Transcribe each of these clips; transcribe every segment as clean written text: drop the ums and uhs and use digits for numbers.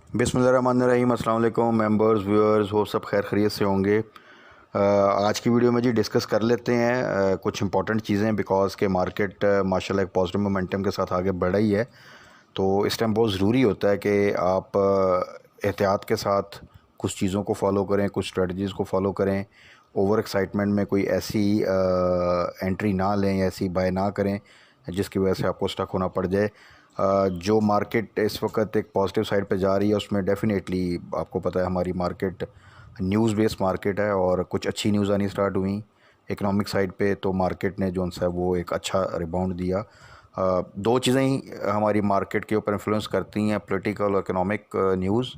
बिस्मिल्लाहिर्रहमानिर्रहीम। अस्सलाम वालेकुम मेंबर्स व्यूअर्स, हो सब खैर खैरियत से होंगे। आज की वीडियो में जी डिस्कस कर लेते हैं कुछ इंपॉर्टेंट चीज़ें, बिकॉज़ के मार्केट माशाल्लाह एक पॉजिटिव मोमेंटम के साथ आगे बढ़ रही है। तो इस टाइम बहुत ज़रूरी होता है कि आप एहतियात के साथ कुछ चीज़ों को फॉलो करें, कुछ स्ट्रेटजीज़ को फॉलो करें। ओवर एक्साइटमेंट में कोई ऐसी एंट्री ना लें या ऐसी बाय ना करें जिसकी वजह से आपको स्टक होना पड़ जाए। जो मार्केट इस वक्त एक पॉजिटिव साइड पे जा रही है, उसमें डेफिनेटली आपको पता है हमारी मार्केट न्यूज़ बेस्ड मार्केट है और कुछ अच्छी न्यूज़ आनी स्टार्ट हुई इकोनॉमिक साइड पे, तो मार्केट ने जो सा वो एक अच्छा रिबाउंड दिया। दो चीज़ें ही हमारी मार्केट के ऊपर इन्फ्लुएंस करती हैं, पॉलिटिकल और इकोनॉमिक न्यूज़।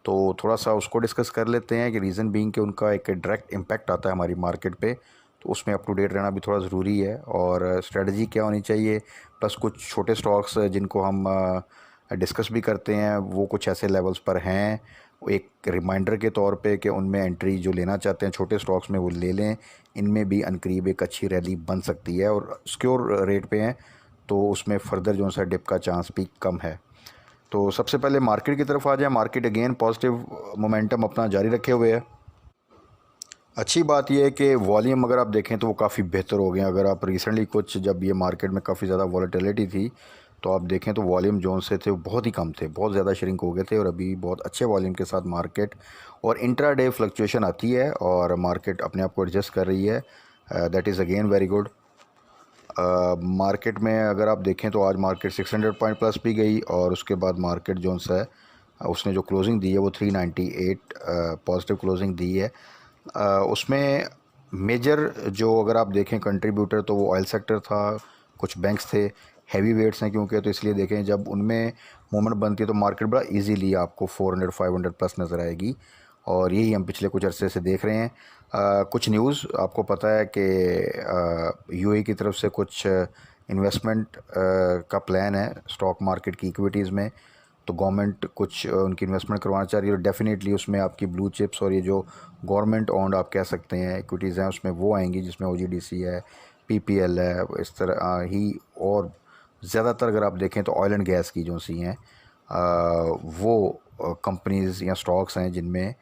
तो थोड़ा सा उसको डिस्कस कर लेते हैं कि रीज़न बीइंग कि उनका एक डायरेक्ट इम्पैक्ट आता है हमारी मार्केट पे, तो उसमें अप टू डेट रहना भी थोड़ा ज़रूरी है। और स्ट्रेटजी क्या होनी चाहिए, प्लस कुछ छोटे स्टॉक्स जिनको हम डिस्कस भी करते हैं, वो कुछ ऐसे लेवल्स पर हैं एक रिमाइंडर के तौर पे कि उनमें एंट्री जो लेना चाहते हैं छोटे स्टॉक्स में वो ले लें। इनमें भी अनकरीब एक अच्छी रैली बन सकती है और सिक्योर रेट पे हैं, तो उसमें फ़र्दर जो सा डिप का चांस भी कम है। तो सबसे पहले मार्केट की तरफ आ जाए। मार्केट अगेन पॉजिटिव मोमेंटम अपना जारी रखे हुए है। अच्छी बात यह है कि वॉल्यूम अगर आप देखें तो वो काफ़ी बेहतर हो गए। अगर आप रिसेंटली कुछ जब ये मार्केट में काफ़ी ज़्यादा वॉलेटिलिटी थी, तो आप देखें तो वॉल्यूम जोन से थे वो बहुत ही कम थे, बहुत ज़्यादा श्रिंक हो गए थे। और अभी बहुत अच्छे वॉल्यूम के साथ मार्केट और इंट्राडे फ्लक्चुएशन आती है और मार्केट अपने आप को एडजस्ट कर रही है। That is again very good. Market में अगर आप देखें तो आज मार्केट 600 पॉइंट प्लस भी गई और उसके बाद मार्केट जोन सा है उसने जो क्लोजिंग दी है वो 398 पॉजिटिव क्लोजिंग दी है। उसमें मेजर जो अगर आप देखें कंट्रीब्यूटर तो वो ऑयल सेक्टर था, कुछ बैंक्स थे, हैवी वेट्स हैं क्योंकि, तो इसलिए देखें जब उनमें मूवमेंट बनती है तो मार्केट बड़ा इजीली आपको 400 500 प्लस नज़र आएगी और यही हम पिछले कुछ अरसे से देख रहे हैं। कुछ न्यूज़ आपको पता है कि यूएई की तरफ से कुछ इन्वेस्टमेंट का प्लान है स्टॉक मार्केट की इक्विटीज़ में, तो गवर्नमेंट कुछ उनकी इन्वेस्टमेंट करवाना चाह रही है और डेफिनेटली उसमें आपकी ब्लू चिप्स और ये जो गवर्नमेंट ओन्ड आप कह सकते हैं इक्विटीज़ हैं उसमें वो आएंगी, जिसमें ओजीडीसी है, पीपीएल है, इस तरह ही। और ज़्यादातर अगर आप देखें तो ऑयल एंड गैस की जो सी हैं वो कंपनीज़ या स्टॉक्स हैं जिनमें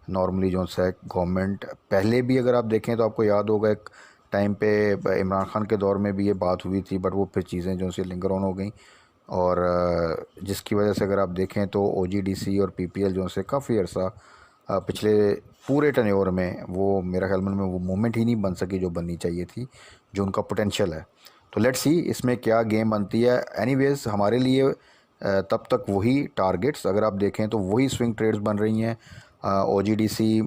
नॉर्मली जो सा गवर्नमेंट, पहले भी अगर आप देखें तो आपको याद होगा एक टाइम पे इमरान खान के दौर में भी ये बात हुई थी, बट वो फिर चीज़ें जो सी लिंगर ऑन हो गई और जिसकी वजह से अगर आप देखें तो ओजीडीसी और पीपीएल जो से काफ़ी अर्सा पिछले पूरे टर्नओवर में वो मेरा ख्याल में वो मूवमेंट ही नहीं बन सकी जो बननी चाहिए थी, जो उनका पोटेंशियल है। तो लेट्स सी इसमें क्या गेम बनती है। एनीवेज हमारे लिए तब तक वही टारगेट्स अगर आप देखें तो वही स्विंग ट्रेड्स बन रही हैं। ओजीडीसी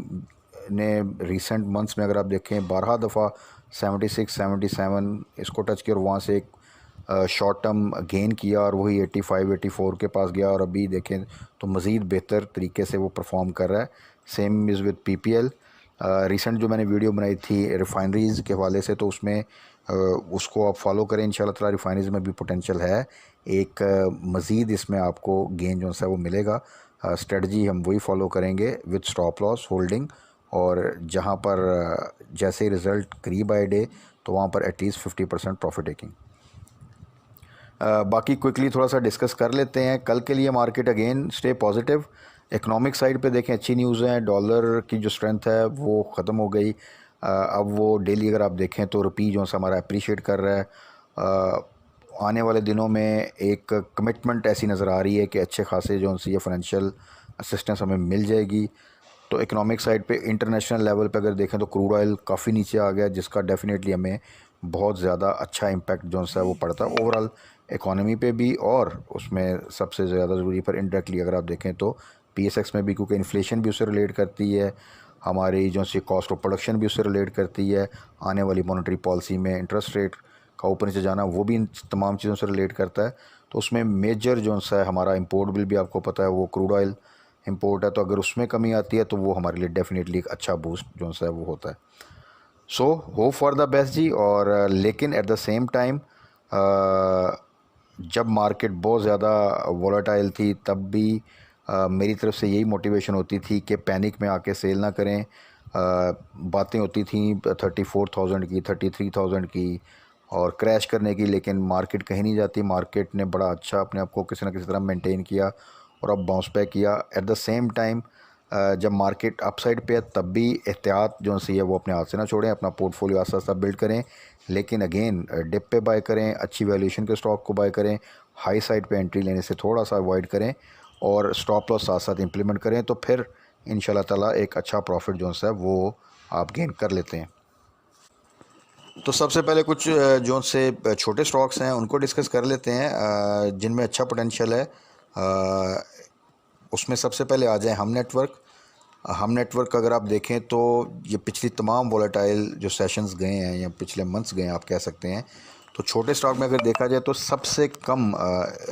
ने रिसेंट मंथ्स में अगर आप देखें 12 दफ़ा 76 77 इसको टच किया और वहाँ से एक शॉर्ट टर्म गेन किया और वही 85 84 के पास गया और अभी देखें तो मज़ीद बेहतर तरीके से वो परफॉर्म कर रहा है। Same is with PPL. Recent जो मैंने वीडियो बनाई थी रिफाइनरीज़ के हवाले से, तो उसमें उसको आप फॉलो करें इंशाल्लाह ताला। रिफाइनरीज़ में भी पोटेंशियल है, एक मज़ीद इसमें आपको गेन जो है वो मिलेगा। स्ट्रेटजी हम वही फॉलो करेंगे विद स्टॉप लॉस होल्डिंग, और जहाँ पर जैसे रिज़ल्ट करीब आए डे तो वहाँ पर एटलीस्ट 50% प्रॉफिट टेकिंग। बाकी क्विकली थोड़ा सा डिस्कस कर लेते हैं। कल के लिए market again stay positive. Economic side पे देखें अच्छी न्यूज़ है, डॉलर की जो स्ट्रेंथ है वो ख़त्म हो गई। अब वो डेली अगर आप देखें तो रुपी जो सा हमारा अप्रिशिएट कर रहा है। आने वाले दिनों में एक कमिटमेंट ऐसी नज़र आ रही है कि अच्छे खासे जो सी ये फाइनेंशियल असिस्टेंस हमें मिल जाएगी। तो इकोनॉमिक साइड पे इंटरनेशनल लेवल पे अगर देखें तो क्रूड ऑयल काफ़ी नीचे आ गया, जिसका डेफिनेटली हमें बहुत ज़्यादा अच्छा इम्पैक्ट जो सा है वो पड़ता है ओवरऑल इकोनॉमी पे भी, और उसमें सबसे ज़्यादा ज़रूरी पर इनडायरेक्टली अगर आप देखें तो पीएसएक्स में भी, क्योंकि इन्फ्लेशन भी उससे रिलेट करती है, हमारी जो सी कॉस्ट ऑफ प्रोडक्शन भी उससे रिलेट करती है, आने वाली मॉनेटरी पॉलिसी में इंटरेस्ट रेट का ऊपर नीचे जाना वो भी इन तमाम चीज़ों से रिलेट करता है। तो उसमें मेजर जो सा है हमारा इम्पोर्ट बिल भी आपको पता है वो क्रूड ऑयल इम्पोर्ट है, तो अगर उसमें कमी आती है तो वो हमारे लिए डेफिनेटली एक अच्छा बूस्ट जो सा है वो होता है। So hope for the best जी। और लेकिन एट द सेम टाइम जब मार्केट बहुत ज़्यादा वोलेटाइल थी तब भी मेरी तरफ से यही मोटिवेशन होती थी कि पैनिक में आके सेल ना करें। बातें होती थी 34,000 की, 33,000 की और क्रैश करने की, लेकिन मार्केट कहीं नहीं जाती। मार्केट ने बड़ा अच्छा अपने आप को किसी न किसी तरह मेंटेन किया और अब बाउंस बैक किया। एट द सेम टाइम जब मार्केट अपसाइड पे है तब भी एहतियात जो सी है वो अपने हाथ से ना छोड़ें, अपना पोर्टफोलियो आस्ता आस्ता बिल्ड करें, लेकिन अगेन डिप पे बाय करें, अच्छी वैल्यूएशन के स्टॉक को बाय करें, हाई साइड पे एंट्री लेने से थोड़ा सा अवॉइड करें और स्टॉप लॉस साथ साथ इंप्लीमेंट करें, तो फिर इंशाल्लाह ताला एक अच्छा प्रॉफिट जो है वो आप गेन कर लेते हैं। तो सबसे पहले कुछ जो से छोटे स्टॉक्स हैं उनको डिस्कस कर लेते हैं जिनमें अच्छा पोटेंशियल है। उसमें सबसे पहले आ जाए हम नेटवर्क। हम नेटवर्क अगर आप देखें तो ये पिछली तमाम वोलेटाइल जो सेशंस गए हैं या पिछले मंथ्स गए हैं आप कह सकते हैं, तो छोटे स्टॉक में अगर देखा जाए तो सबसे कम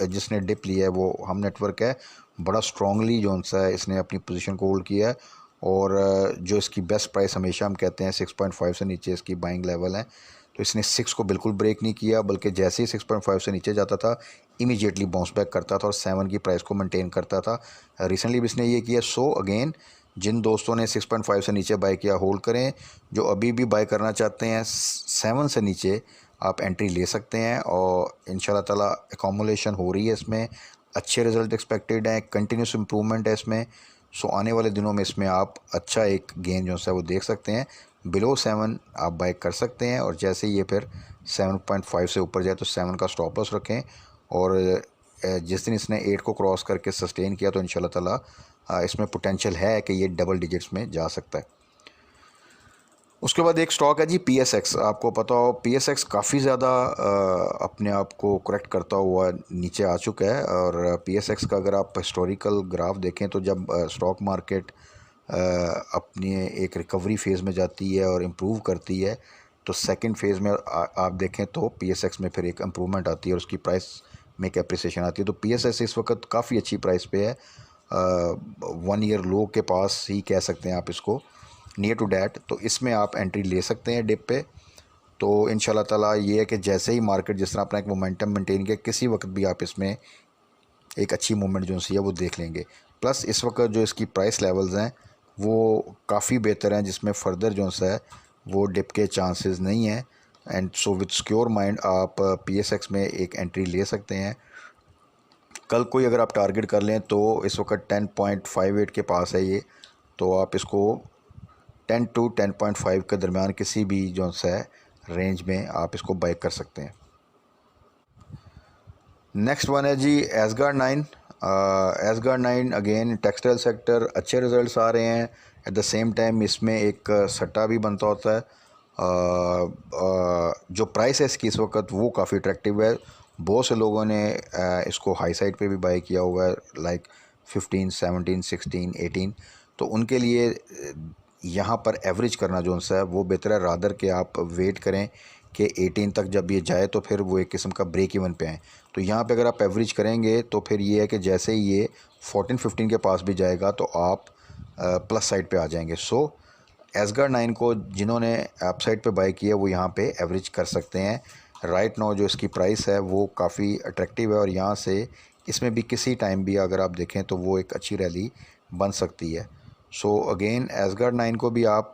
जिसने डिप लिया है वो हम नेटवर्क है। बड़ा स्ट्रांगली जो सा है इसने अपनी पोजीशन को होल्ड किया है और जो इसकी बेस्ट प्राइस हमेशा हम कहते हैं 6.5 से नीचे इसकी बाइंग लेवल है, तो इसने 6 को बिल्कुल ब्रेक नहीं किया, बल्कि जैसे ही 6.5 से नीचे जाता था इमीडिएटली बाउंस बैक करता था और 7 की प्राइस को मेंटेन करता था। रिसेंटली भी इसने ये किया। सो अगेन जिन दोस्तों ने 6.5 से नीचे बाय किया होल्ड करें, जो अभी भी बाय करना चाहते हैं 7 से नीचे आप एंट्री ले सकते हैं और इंशाल्लाह ताला एकोमुलेशन हो रही है इसमें, अच्छे रिज़ल्ट एक्सपेक्टेड हैं, कंटिन्यूस इम्प्रूवमेंट है इसमें। सो आने वाले दिनों में इसमें आप अच्छा एक गेन जो है वो देख सकते हैं। बिलो 7 आप बाय कर सकते हैं और जैसे ये फिर 7.5 से ऊपर जाए तो 7 का स्टॉप लॉस रखें और जिस दिन इसने 8 को क्रॉस करके सस्टेन किया तो इंशाल्लाह ताला इसमें पोटेंशियल है कि ये डबल डिजिट्स में जा सकता है। उसके बाद एक स्टॉक है जी PSX। आपको पता हो PSX काफ़ी ज़्यादा अपने आप को करेक्ट करता हुआ नीचे आ चुका है और PSX का अगर आप हिस्टोरिकल ग्राफ देखें तो जब स्टॉक मार्केट अपनी एक रिकवरी फ़ेज़ में जाती है और इम्प्रूव करती है तो सेकंड फेज़ में आप देखें तो PSX में फिर एक इम्प्रूवमेंट आती है और उसकी प्राइस में एक एप्रिसिएशन आती है। तो PSX इस वक्त काफ़ी अच्छी प्राइस पे है, 1 ईयर लो के पास ही कह सकते हैं आप इसको, नियर टू डैट। तो इसमें आप एंट्री ले सकते हैं डिप पे। तो इंशाल्लाह ताला ये है कि जैसे ही मार्केट जिस तरह अपना एक मोमेंटम मेंटेन किया किसी वक्त भी आप इसमें एक अच्छी मूवमेंट जो सी है वो देख लेंगे। प्लस इस वक्त जो इसकी प्राइस लेवल्स हैं वो काफ़ी बेहतर हैं जिसमें फ़र्दर जो सा है वो डिप के चांसेस नहीं हैं। And so with secure mind आप PSX में एक एंट्री ले सकते हैं। कल कोई अगर आप टारगेट कर लें तो इस वक्त 10.58 के पास है ये, तो आप इसको 10 टू 10.5 के दरमियान किसी भी जो सा है रेंज में आप इसको बाय कर सकते हैं। नेक्स्ट वन है जी एसगार्ड 9। एसगार्ड 9 अगेन टेक्सटाइल सेक्टर, अच्छे रिजल्ट्स आ रहे हैं। एट द सेम टाइम इसमें एक सट्टा भी बनता होता है। जो प्राइस है इसकी इस वक्त वो काफ़ी अट्रैक्टिव है। बहुत से लोगों ने इसको हाई साइड पे भी बाय किया हुआ है, लाइक 15, 17, 16, 18। तो उनके लिए यहाँ पर एवरेज करना जो सा है वो बेहतर है, रादर के आप वेट करें कि 18 तक जब ये जाए तो फिर वो एक किस्म का ब्रेक इवन पे आए। तो यहाँ पे अगर आप एवरेज करेंगे तो फिर ये है कि जैसे ही ये 14-15 के पास भी जाएगा तो आप प्लस साइड पे आ जाएंगे। सो एसगार्ड 9 को जिन्होंने अप साइड पे बाय किया वो यहाँ पे एवरेज कर सकते हैं। राइट नाउ जो इसकी प्राइस है वो काफ़ी अट्रैक्टिव है और यहाँ से इसमें भी किसी टाइम भी अगर आप देखें तो वो एक अच्छी रैली बन सकती है। सो अगेन एसगार्ड 9 को भी आप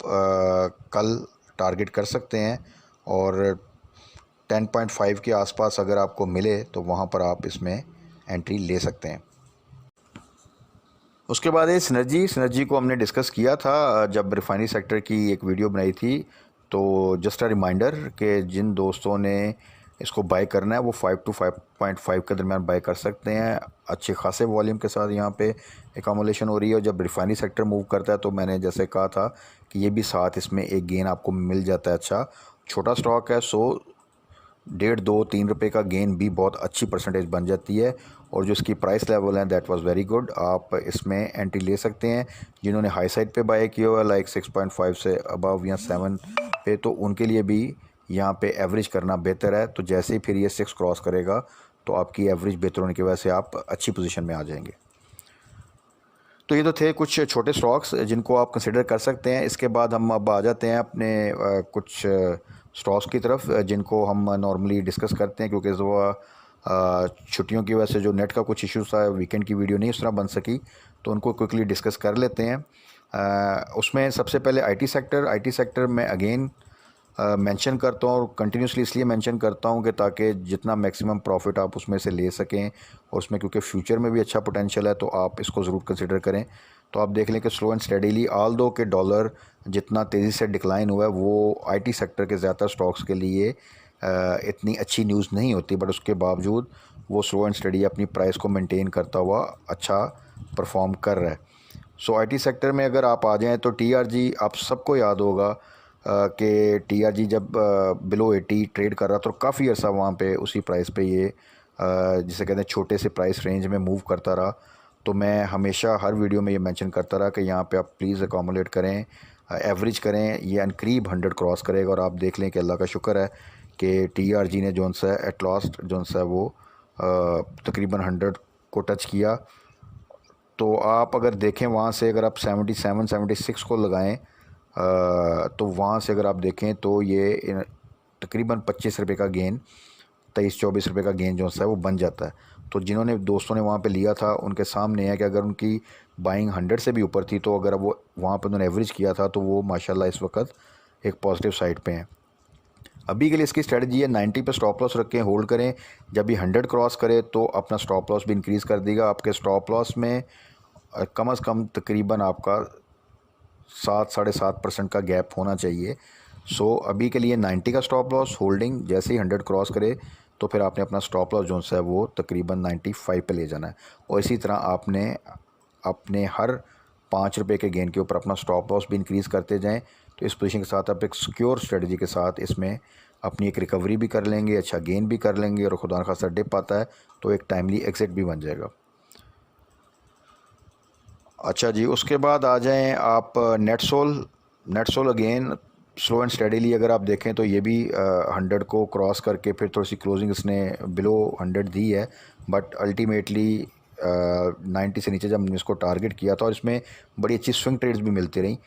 कल टारगेट कर सकते हैं और 10.5 के आसपास अगर आपको मिले तो वहाँ पर आप इसमें एंट्री ले सकते हैं। उसके बाद ये सिनर्जी को हमने डिस्कस किया था जब रिफाइनरी सेक्टर की एक वीडियो बनाई थी। तो जस्ट अ रिमाइंडर कि जिन दोस्तों ने इसको बाय करना है वो 5 टू 5.5 के दरमियान बाय कर सकते हैं। अच्छे खासे वॉल्यूम के साथ यहाँ पे एकोमुलेशन हो रही है और जब रिफाइनरी सेक्टर मूव करता है तो मैंने जैसे कहा था कि ये भी साथ इसमें एक गेन आपको मिल जाता है। अच्छा छोटा स्टॉक है, सो 1.5-2-3 रुपये का गेन भी बहुत अच्छी परसेंटेज बन जाती है और जो इसकी प्राइस लेवल है दैट वाज वेरी गुड। आप इसमें एंट्री ले सकते हैं जिन्होंने हाई साइड पे बाय किया हुआ लाइक 6.5 से अबव या 7 पे, तो उनके लिए भी यहाँ पे एवरेज करना बेहतर है। तो जैसे ही फिर ये 6 क्रॉस करेगा तो आपकी एवरेज बेहतर होने की वजह से आप अच्छी पोजीशन में आ जाएंगे। तो ये तो थे कुछ छोटे स्टॉक्स जिनको आप कंसिडर कर सकते हैं। इसके बाद हम अब आ जाते हैं अपने कुछ स्टॉक्स की तरफ जिनको हम नॉर्मली डिस्कस करते हैं, क्योंकि छुट्टियों की वजह से जो नेट का कुछ इश्यूज़ था, वीकेंड की वीडियो नहीं उस तरह बन सकी, तो उनको क्विकली डिस्कस कर लेते हैं। उसमें सबसे पहले IT सेक्टर में अगेन मेंशन करता हूँ, और कंटिन्यूसली इसलिए मेंशन करता हूँ कि ताकि जितना मैक्सिमम प्रॉफिट आप उसमें से ले सकें, और उसमें क्योंकि फ्यूचर में भी अच्छा पोटेंशियल है, तो आप इसको ज़रूर कंसिडर करें। तो आप देख लें कि स्लो एंड स्टेडीली, ऑल दो कि डॉलर जितना तेज़ी से डिक्लाइन हुआ है, वो आईटी सेक्टर के ज़्यादातर स्टॉक्स के लिए इतनी अच्छी न्यूज़ नहीं होती, बट उसके बावजूद वो स्लो एंड स्टडी अपनी प्राइस को मेंटेन करता हुआ अच्छा परफॉर्म कर रहा है। सो आईटी सेक्टर में अगर आप आ जाएं तो टीआरजी, आप सबको याद होगा कि टीआरजी जब बिलो 80 ट्रेड कर रहा था, तो काफ़ी अर्सा वहाँ पे उसी प्राइस पे ये जिसे कहते हैं छोटे से प्राइस रेंज में मूव करता रहा। तो मैं हमेशा हर वीडियो में ये मेंशन करता रहा कि यहाँ पे आप प्लीज़ अकोमोडेट करें, एवरेज करें, ये अनकरीब 100 क्रॉस करेगा। और आप देख लें कि अल्लाह का शुक्र है कि टीआरजी ने जोन सा एट लास्ट जोन सा वो तकरीबन 100 को टच किया। तो आप अगर देखें वहाँ से, अगर आप 77 76 को लगाएं तो वहाँ से अगर आप देखें तो ये तकरीबन 25 रुपये का गेन, 23-24 रुपये का गेन जो सा है वो बन जाता है। तो जिन्होंने दोस्तों ने वहाँ पे लिया था, उनके सामने है कि अगर उनकी बाइंग 100 से भी ऊपर थी, तो अगर वो वहाँ पे उन्होंने एवरेज किया था, तो वो माशाल्लाह इस वक्त एक पॉजिटिव साइड पे हैं। अभी के लिए इसकी स्ट्रेटजी है 90 पे स्टॉप लॉस रखें, होल्ड करें। जब भी 100 क्रॉस करे तो अपना स्टॉप लॉस भी इंक्रीज़ कर देगा। आपके स्टॉप लॉस में कम से कम तकरीबन आपका 7-7.5% का गैप होना चाहिए। सो अभी के लिए 90 का स्टॉप लॉस होल्डिंग, जैसे ही 100 क्रॉस करे तो फिर आपने अपना स्टॉप लॉस जो है वो तकरीबन 95 पे ले जाना है। और इसी तरह आपने अपने हर 5 रुपये के गेन के ऊपर अपना स्टॉप लॉस भी इंक्रीज़ करते जाएं। तो इस पोजीशन के साथ आप एक सिक्योर स्ट्रेटजी के साथ इसमें अपनी एक रिकवरी भी कर लेंगे, अच्छा गेन भी कर लेंगे, और खुदा न खासा डिप आता है तो एक टाइमली एग्जिट भी बन जाएगा। अच्छा जी, उसके बाद आ जाएं आप NetSol again slow and steadily अगर आप देखें तो ये भी 100 को क्रॉस करके फिर थोड़ी सी क्लोजिंग इसने बिलो 100 दी है, बट अल्टीमेटली 90 से नीचे जब हमने इसको टारगेट किया था, और इसमें बड़ी अच्छी स्विंग ट्रेड्स भी मिलती रहीं।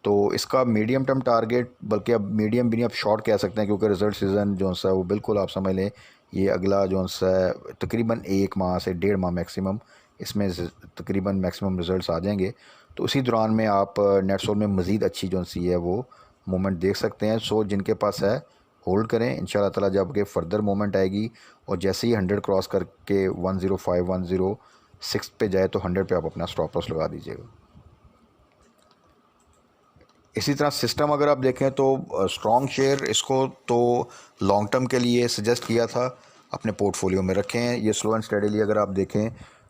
तो इसका मीडियम टर्म टारगेट, बल्कि अब मीडियम भी नहीं, आप शॉर्ट कह सकते हैं, क्योंकि रिज़ल्ट सीज़न जो सा वो बिल्कुल आप समझ लें ये अगला जो सा तकरीबन 1 माह से 1.5 माह मैक्सिमम, इसमें तकरीबन मैक्सिमम रिज़ल्ट्स आ जाएंगे। तो उसी दौरान में आप नेटसोल में मज़ीद अच्छी जो सी है वो मूवमेंट देख सकते हैं। सो जिनके पास है होल्ड करें, इंशाल्लाह ताला जब के फर्दर मूवमेंट आएगी और जैसे ही 100 क्रॉस करके 105 106 पे जाए तो 100 पे आप अपना स्टॉप लॉस लगा दीजिएगा। इसी तरह सिस्टम अगर आप देखें तो स्ट्रॉन्ग शेयर, इसको तो लॉन्ग टर्म के लिए सजेस्ट किया था, अपने पोर्टफोलियो में रखें। ये स्लो एंड स्टेडीली अगर आप देखें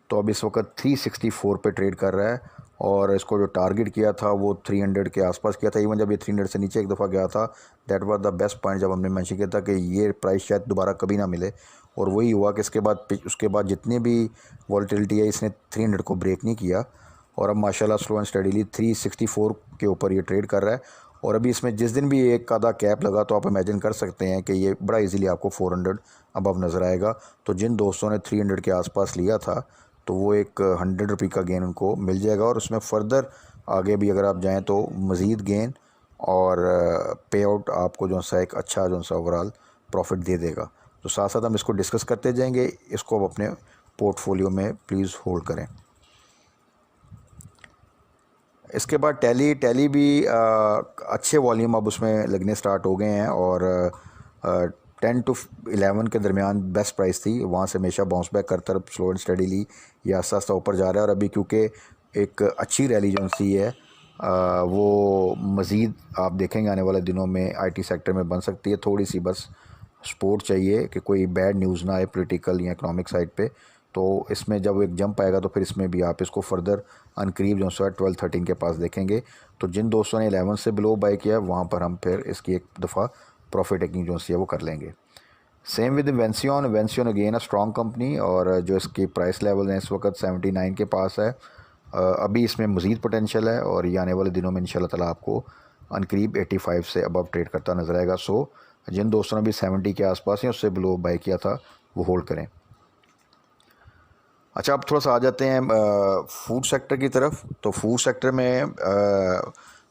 तो अब इस वक्त 364 पे ट्रेड कर रहा है, और इसको जो टारगेट किया था वो 300 के आसपास किया था। इवन जब ये 300 से नीचे एक दफ़ा गया था, that was the best point, जब हमने मेंशन किया था कि ये प्राइस शायद दोबारा कभी ना मिले, और वही हुआ कि उसके बाद जितनी भी वॉलेटिलिटी है इसने 300 को ब्रेक नहीं किया, और अब माशाल्लाह स्लो एंड स्टेडीली 364 के ऊपर ये ट्रेड कर रहा है। और अभी इसमें जिस दिन भी एक आधा कैप लगा तो आप इमेजिन कर सकते हैं कि ये बड़ा इजीली आपको 400 अबव नज़र आएगा। तो जिन दोस्तों ने 300 के आसपास लिया था, तो वो एक 100 रुपये का गेन उनको मिल जाएगा, और उसमें फ़र्दर आगे भी अगर आप जाएँ तो मज़ीद गेन और पे आउट आपको जो सा एक अच्छा जो सा ओवरऑल प्रॉफिट दे देगा। तो साथ साथ हम इसको डिस्कस करते जाएंगे, इसको आप अपने पोर्टफोलियो में प्लीज़ होल्ड करें। इसके बाद टैली भी अच्छे वॉल्यूम अब उसमें लगने स्टार्ट हो गए हैं, और 10 to 11 के दरमियान बेस्ट प्राइस थी, वहाँ से हमेशा बाउंस बैक करता स्लो एंड स्टडीली ये आस्ता आस्ता ऊपर जा रहा है। और अभी क्योंकि एक अच्छी रैली जो सी है वो मज़ीद आप देखेंगे आने वाले दिनों में आईटी सेक्टर में बन सकती है। थोड़ी सी बस सपोर्ट चाहिए कि कोई बैड न्यूज़ ना आए पॉलिटिकल या इकोनॉमिक साइड पे, तो इसमें जब एक जंप आएगा तो फिर इसमें भी आप इसको फर्दर अनकरीब जो है 12-13 के पास देखेंगे। तो जिन दोस्तों ने 11 से बिलो बाई किया वहाँ पर हम फिर इसकी एक दफ़ा प्रॉफिट टेकिंग जो है वो कर लेंगे। सेम विद वेंसियन अगेन अ स्ट्रॉन्ग कंपनी, और जो इसकी प्राइस लेवल है इस वक्त 79 के पास है। अभी इसमें मज़ीद पोटेंशियल है, और ये आने वाले दिनों में इंशाल्लाह ताला आपको अनकरीब 85 से अबव ट्रेड करता नज़र आएगा। सो जिन दोस्तों ने भी 70 के आसपास या उससे बिलो बाई किया था वो होल्ड करें। अच्छा, अब थोड़ा सा आ जाते हैं फूड सेक्टर की तरफ। तो फूड सेक्टर में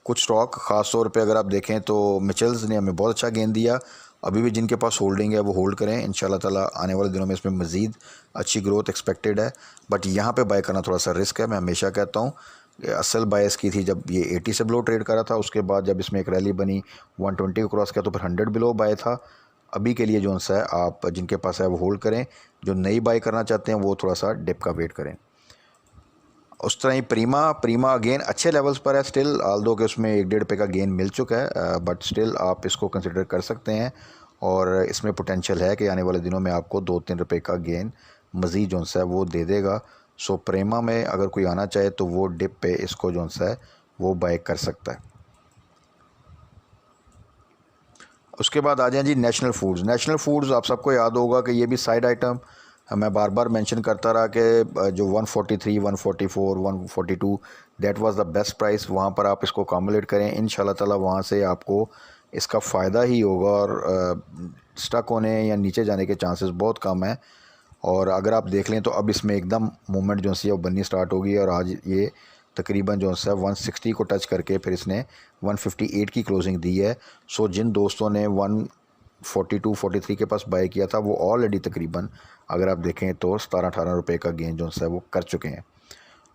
कुछ स्टॉक ख़ास तौर पे अगर आप देखें तो मिचेल्स ने हमें बहुत अच्छा गेन दिया। अभी भी जिनके पास होल्डिंग है वो होल्ड करें, इंशाल्लाह ताला आने वाले दिनों में इसमें मज़ीद अच्छी ग्रोथ एक्सपेक्टेड है, बट यहाँ पे बाय करना थोड़ा सा रिस्क है। मैं हमेशा कहता हूँ असल बायस की थी जब ये 80 से बिलो ट्रेड करा था। उसके बाद जब इसमें एक रैली बनी 120 को क्रॉस किया तो फिर 100 बिलो बाय था। अभी के लिए जो सा है आप जिनके पास है वो होल्ड करें, जो नई बाय करना चाहते हैं वो थोड़ा सा डिप का वेट करें। उस तरह ही प्रीमा अगेन अच्छे लेवल्स पर है स्टिल, आल्दो के उसमें 1-1.5 रुपये का गेन मिल चुका है, बट स्टिल आप इसको कंसिडर कर सकते हैं और इसमें पोटेंशियल है कि आने वाले दिनों में आपको 2-3 रुपये का गेन मज़ीद जो सा है वो दे देगा। सो प्रेमा में अगर कोई आना चाहे तो वो डिप पे इसको जो सा है वो बाय कर सकता है। उसके बाद आ जाए जी नेशनल फूड्स। नेशनल फूड्स आप सबको याद होगा कि ये भी साइड आइटम मैं बार बार मेंशन करता रहा कि जो 143, 144, 142 that was the best price, वहाँ पर आप इसको अकामुलेट करें इंशाल्लाह ताला, वहाँ से आपको इसका फ़ायदा ही होगा और स्टक होने या नीचे जाने के चांसेस बहुत कम हैं। और अगर आप देख लें तो अब इसमें एकदम मूवमेंट जो सी है वो बननी स्टार्ट होगी और आज ये तकरीबन जो सा 160 को टच करके फिर इसने 158 की क्लोजिंग दी है। सो जिन दोस्तों ने 142 43 के पास बाय किया था वो ऑलरेडी तकरीबन अगर आप देखें तो 17-18 रुपये का गेन जो सा है वो कर चुके हैं।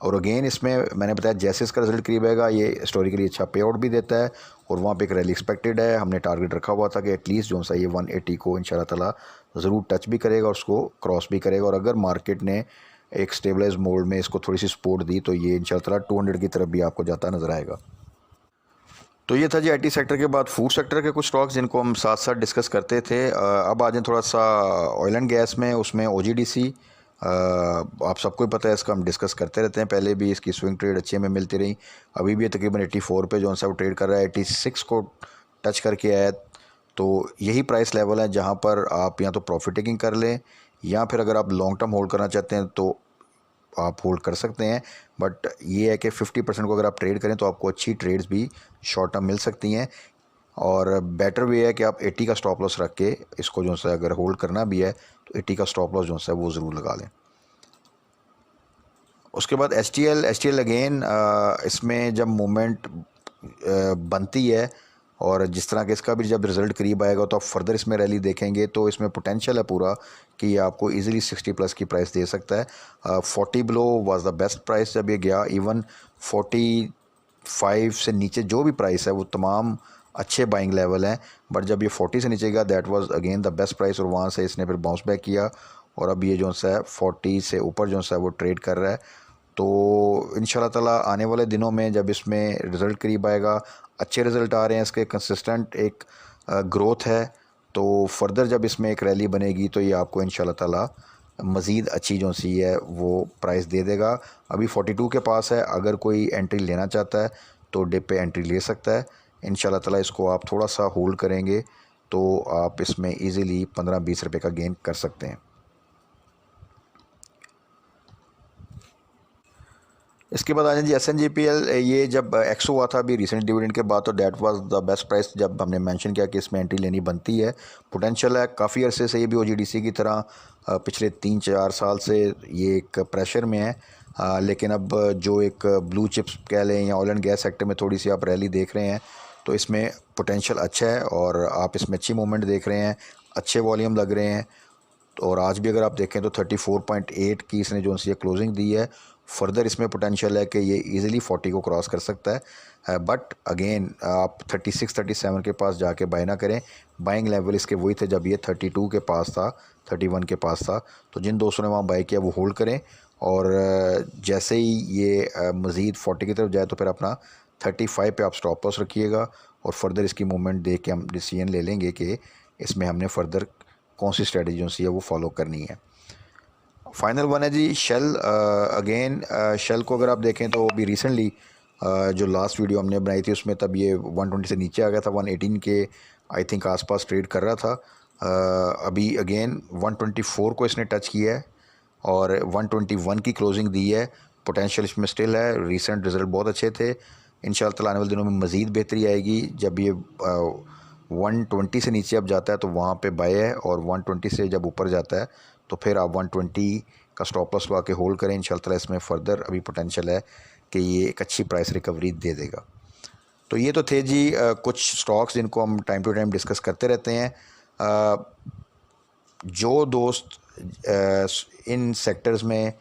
और अगेन इसमें मैंने बताया जैसे इसका रिजल्ट करीब आएगा ये हिस्टोरिकली अच्छा पे आउट भी देता है और वहाँ पे एक रैली एक्सपेक्टेड है। हमने टारगेट रखा हुआ था कि एटलीस्ट जो सा ये 180 को इंशाल्लाह ताला ज़रूर टच भी करेगा और उसको क्रॉस भी करेगा। और अगर मार्केट ने एक स्टेबलाइज मोड में इसको थोड़ी सी सपोर्ट दी तो ये इंशाल्लाह ताला 200 की तरफ भी आपको जाता नज़र आएगा। तो ये था जी आईटी सेक्टर के बाद फूड सेक्टर के कुछ स्टॉक्स जिनको हम साथ साथ डिस्कस करते थे। अब आ जाएं थोड़ा सा ऑयल एंड गैस में, उसमें ओजीडीसी आप सबको ही पता है, इसका हम डिस्कस करते रहते हैं। पहले भी इसकी स्विंग ट्रेड अच्छी हमें मिलती रही, अभी भी तकरीबन 84 पे जो सा वो ट्रेड कर रहा है, 86 को टच करके आया। तो यही प्राइस लेवल है जहाँ पर आप या तो प्रॉफिट टेकिंग कर लें या फिर अगर आप लॉन्ग टर्म होल्ड करना चाहते हैं तो आप होल्ड कर सकते हैं। बट ये है कि 50% को अगर आप ट्रेड करें तो आपको अच्छी ट्रेड्स भी शॉर्ट टर्म मिल सकती हैं और बेटर वे है कि आप 80 का स्टॉप लॉस रख के इसको जो सा अगर होल्ड करना भी है तो 80 का स्टॉप लॉस जो सा वो ज़रूर लगा लें। उसके बाद एच टी एल अगेन इसमें जब मूवमेंट बनती है और जिस तरह के इसका भी जब रिज़ल्ट करीब आएगा तो आप फर्दर इसमें रैली देखेंगे तो इसमें पोटेंशियल है पूरा कि ये आपको इजीली 60 प्लस की प्राइस दे सकता है। 40 below was the best price जब ये गया, इवन 45 से नीचे जो भी प्राइस है वो तमाम अच्छे बाइंग लेवल हैं। बट जब ये 40 से नीचे गया that was again the best price और वहाँ से इसने फिर बाउंस बैक किया और अब ये जो सा है 40 से ऊपर जो सा है वो ट्रेड कर रहा है। तो इंशाल्लाह ताला आने वाले दिनों में जब इसमें रिज़ल्ट करीब आएगा, अच्छे रिज़ल्ट आ रहे हैं, इसके कंसिस्टेंट एक ग्रोथ है, तो फर्दर जब इसमें एक रैली बनेगी तो ये आपको इंशाल्लाह ताला मज़ीद अच्छी जो सी है वो प्राइस दे देगा। अभी 42 के पास है, अगर कोई एंट्री लेना चाहता है तो डिप पे एंट्री ले सकता है। इंशाल्लाह ताला इसको आप थोड़ा सा होल्ड करेंगे तो आप इसमें ईज़िली 15-20 रुपये का गेन कर सकते हैं। इसके बाद आ जाए जी SNGPL। ये जब एक्सो हुआ था अभी रिसेंट डिविडेंड के बाद तो that was the best price जब हमने मेंशन किया कि इसमें एंट्री लेनी बनती है, पोटेंशियल है काफ़ी अरसे से। ये भी OGDC की तरह पिछले 3-4 साल से ये एक प्रेशर में है, लेकिन अब जो एक ब्लू चिप्स कह लें या ऑयल एंड गैस सेक्टर में थोड़ी सी आप रैली देख रहे हैं तो इसमें पोटेंशियल अच्छा है और आप इसमें अच्छी मूवमेंट देख रहे हैं, अच्छे वॉल्यूम लग रहे हैं। और आज भी अगर आप देखें तो 34.8 की इसने जो सी क्लोजिंग दी है, फर्दर इसमें पोटेंशियल है कि ये इजीली 40 को क्रॉस कर सकता है। बट अगेन आप 36-37 के पास जाके बाय ना करें, बाइंग लेवल इसके वही थे जब ये 32 के पास था, 31 के पास था। तो जिन दोस्तों ने वहाँ बाय किया वो होल्ड करें और जैसे ही ये मज़ीद 40 की तरफ जाए तो फिर अपना 35 पे आप स्टॉप लॉस रखिएगा और फर्दर इसकी मूवमेंट देख के हम डिसीजन ले लेंगे कि इसमें हमने फर्दर कौन सी स्ट्रेटजी जो सी है वो फॉलो करनी है। फाइनल वन है जी शेल। अगेन शेल को अगर आप देखें तो अभी रिसेंटली जो लास्ट वीडियो हमने बनाई थी उसमें तब ये 120 से नीचे आ गया था, 118 के आई थिंक आसपास ट्रेड कर रहा था। अभी अगेन 124 को इसने टच किया है और 121 की क्लोजिंग दी है। पोटेंशियल इसमें स्टिल है, रिसेंट रिज़ल्ट बहुत अच्छे थे। इंशाल्लाह ताला आने वाले दिनों में मज़ीद बेहतरी आएगी। जब ये 120 से नीचे अब जाता है तो वहाँ पे बाय है और 120 से जब ऊपर जाता है तो फिर आप 120 का स्टॉप लॉस लगा के होल्ड करें। इंशाल्लाह ताला इसमें फ़र्दर अभी पोटेंशियल है कि ये एक अच्छी प्राइस रिकवरी दे देगा। तो ये तो थे जी कुछ स्टॉक्स जिनको हम टाइम टू टाइम डिस्कस करते रहते हैं। जो दोस्त इन सेक्टर्स में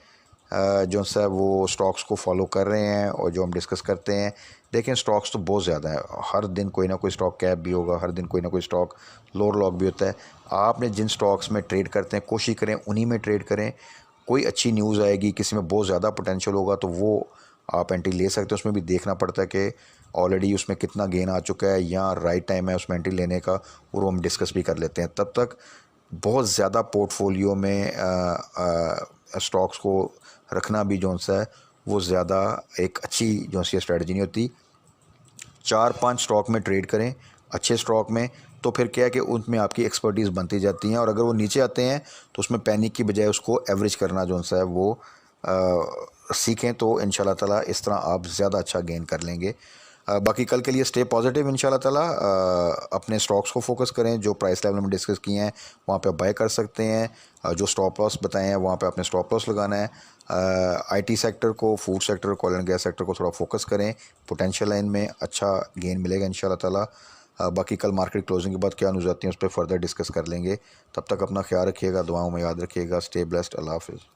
जो सा वो स्टॉक्स को फॉलो कर रहे हैं और जो हम डिस्कस करते हैं। देखें स्टॉक्स तो बहुत ज़्यादा है, हर दिन कोई ना कोई स्टॉक कैप भी होगा, हर दिन कोई ना कोई स्टॉक लोअर लॉक भी होता है। आपने जिन स्टॉक्स में ट्रेड करते हैं कोशिश करें उन्हीं में ट्रेड करें। कोई अच्छी न्यूज़ आएगी, किसी में बहुत ज़्यादा पोटेंशियल होगा तो वो आप एंट्री ले सकते हैं। उसमें भी देखना पड़ता है कि ऑलरेडी उसमें कितना गेन आ चुका है या राइट टाइम है उसमें एंट्री लेने का, और वो हम डिस्कस भी कर लेते हैं। तब तक बहुत ज़्यादा पोर्टफोलियो में स्टॉक्स को रखना भी जो सा है वो ज़्यादा एक अच्छी जो सी स्ट्रेटजी नहीं होती। 4-5 स्टॉक में ट्रेड करें अच्छे स्टॉक में, तो फिर क्या है कि उनमें आपकी एक्सपर्टीज़ बनती जाती हैं, और अगर वो नीचे आते हैं तो उसमें पैनिक की बजाय उसको एवरेज करना जो सा है वो सीखें, तो इंशाल्लाह ताला इस तरह आप ज़्यादा अच्छा गेन कर लेंगे। बाकी कल के लिए स्टे पॉजिटिव इंशाल्लाह ताला। अपने स्टॉक्स को फोकस करें, जो प्राइस लेवल में डिस्कस किए हैं वहाँ पे आप बाय कर सकते हैं। जो स्टॉप लॉस बताए हैं वहाँ पे आपने स्टॉप लॉस लगाना है। आईटी सेक्टर को, फूड सेक्टर को, ऑयल एंड गैस सेक्टर को थोड़ा फोकस करें, पोटेंशियल है इनमें, अच्छा गेन मिलेगा इंशाल्लाह ताला। बाकी कल मार्केट क्लोजिंग के बाद क्या न्यूज़ आती है उस पर फर्दर डिस्कस कर लेंगे। तब तक अपना ख्याल रखिएगा, दुआओं में याद रखिएगा। स्टे ब्लेस्ड, अल्लाह हाफिज़।